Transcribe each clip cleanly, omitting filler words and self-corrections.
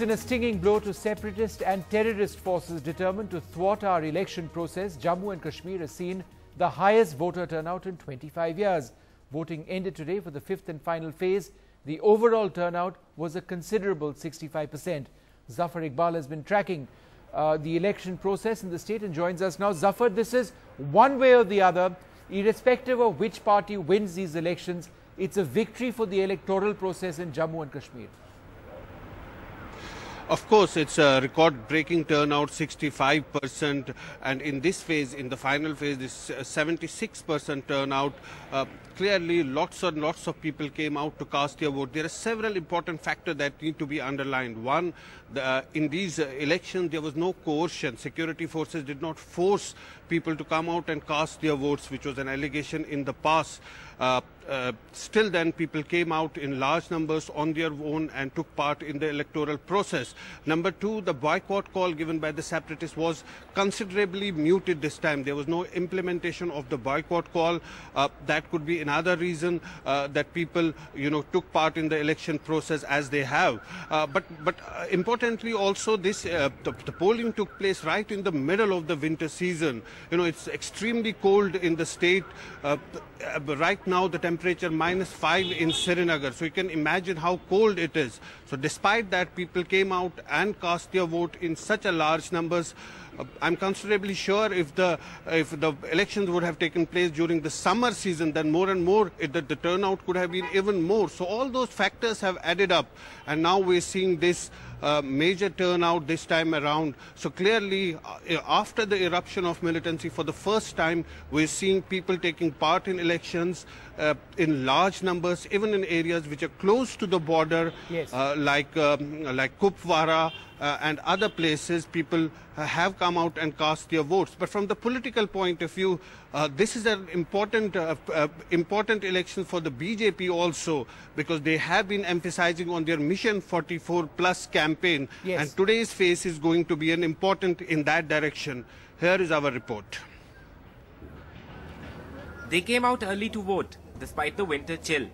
In a stinging blow to separatist and terrorist forces determined to thwart our election process, Jammu and Kashmir has seen the highest voter turnout in 25 years. Voting ended today for the fifth and final phase. The overall turnout was a considerable 65%. Zafar Iqbal has been tracking the election process in the state and joins us now. Zafar, this is one way or the other, irrespective of which party wins these elections, it's a victory for the electoral process in Jammu and Kashmir. Of course, it's a record-breaking turnout, 65%, and in this phase, in the final phase, this 76% turnout. Clearly, lots and lots of people came out to cast their vote. There are several important factors that need to be underlined. One, in these elections, there was no coercion. Security forces did not force people to come out and cast their votes, which was an allegation in the past. Still then, people came out in large numbers on their own and took part in the electoral process. Number two, the boycott call given by the separatists was considerably muted this time. There was no implementation of the boycott call. That could be another reason that people, took part in the election process as they have. But importantly, also this the polling took place right in the middle of the winter season. It's extremely cold in the state. Right now, the temperature -5 in Srinagar. So you can imagine how cold it is. So despite that, people came out and cast their vote in such a large numbers. I'm considerably sure if the elections would have taken place during the summer season, then more and more the turnout could have been even more. So all those factors have added up, and now we're seeing this major turnout this time around. So clearly, after the eruption of militancy, for the first time, we're seeing people taking part in elections in large numbers, even in areas which are close to the border, yes. like Kupwara and other places. People have come out and cast their votes. But from the political point of view, this is an important election for the BJP also, because they have been emphasizing on their Mission 44 Plus campaign. Yes. And today's phase is going to be an important in that direction. Here is our report. They came out early to vote, despite the winter chill.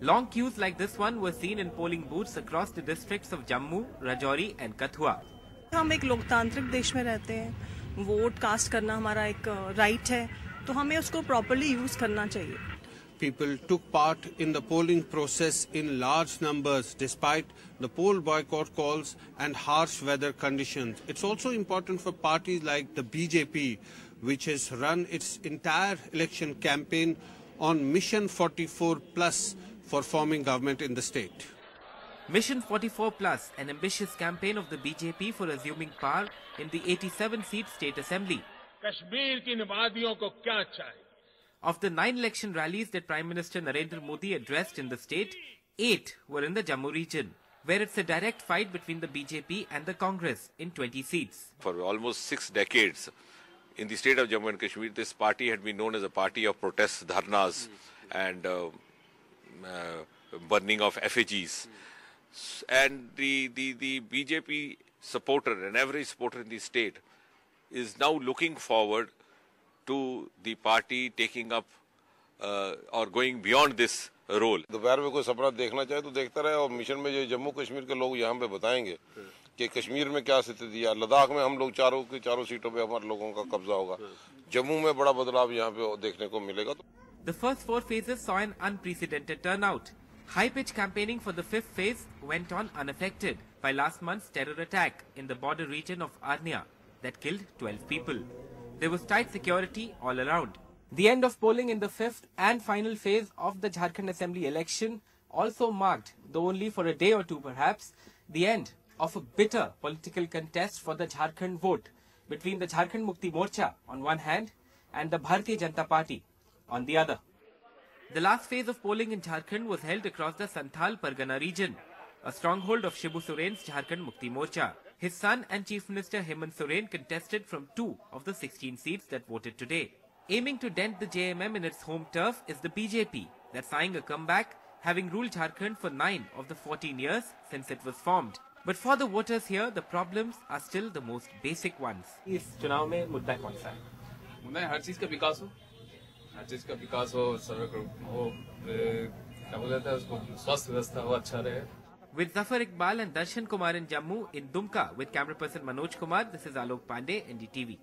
Long queues like this one were seen in polling booths across the districts of Jammu, Rajouri and Kathua. हम एक लोकतांत्रिक देश में रहते हैं, vote cast करना हमारा एक राइट है, तो हमें उसको प्रॉपर्ली यूज करना चाहिए. People took part in the polling process in large numbers despite the poll boycott calls and harsh weather conditions. It's also important for parties like the BJP, which has run its entire election campaign on Mission 44 Plus for forming government in the state. Mission 44 Plus, an ambitious campaign of the BJP for assuming power in the 87-seat state assembly. Kashmir की वादियों को क्या चाहिए? Of the 9 election rallies that Prime Minister Narendra Modi addressed in the state, 8 were in the Jammu region, where it's a direct fight between the BJP and the Congress in 20 seats. For almost 6 decades, in the state of Jammu and Kashmir, this party had been known as a party of protests, dharnas, and burning of effigies. And the BJP supporter, an average supporter in the state, is now looking forward to the party taking up or going beyond this role. दोपहर में कोई सपना देखना चाहे तो देखता रहे, और मिशन में जो जम्मू कश्मीर के लोग यहाँ पे बताएंगे कि कश्मीर में क्या स्थिति है. लद्दाख में हम लोग चारों सीटों पे हमारे लोगों का कब्जा होगा. जम्मू में बड़ा बदलाव यहाँ पे देखने को मिलेगा. The first 4 phases saw an unprecedented turnout. High-pitch campaigning for the 5th phase went on unaffected by last month's terror attack in the border region of Arnia that killed 12 people. There was tight security all around. The end of polling in the 5th and final phase of the Jharkhand Assembly election also marked, though only for a day or two perhaps, the end of a bitter political contest for the Jharkhand vote between the Jharkhand Mukti Morcha on one hand and the Bharatiya Janata Party on the other. The last phase of polling in Jharkhand was held across the Santhal Pargana region, a stronghold of Shibu Soren's Jharkhand Mukti Morcha. His son and Chief Minister Hemant Soren contested from 2 of the 16 seats that voted today. Aiming to dent the JMM in its home turf is the BJP, that's eyeing a comeback, having ruled Jharkhand for 9 of the 14 years since it was formed. But for the voters here, the problems are still the most basic ones. इस चुनाव में मुद्दा कौन सा है? मुद्दा हर चीज का विकास हो, हर चीज का विकास हो, सड़क हो, क्या बोला जाता है उसको, स्वास्थ्य व्यवस्था हो, अच्छा रहे. With Zafar Iqbal and Darshan Kumar in Jammu, in Dumka with camera person Manoj Kumar, this is Alok Pandey, NDTV.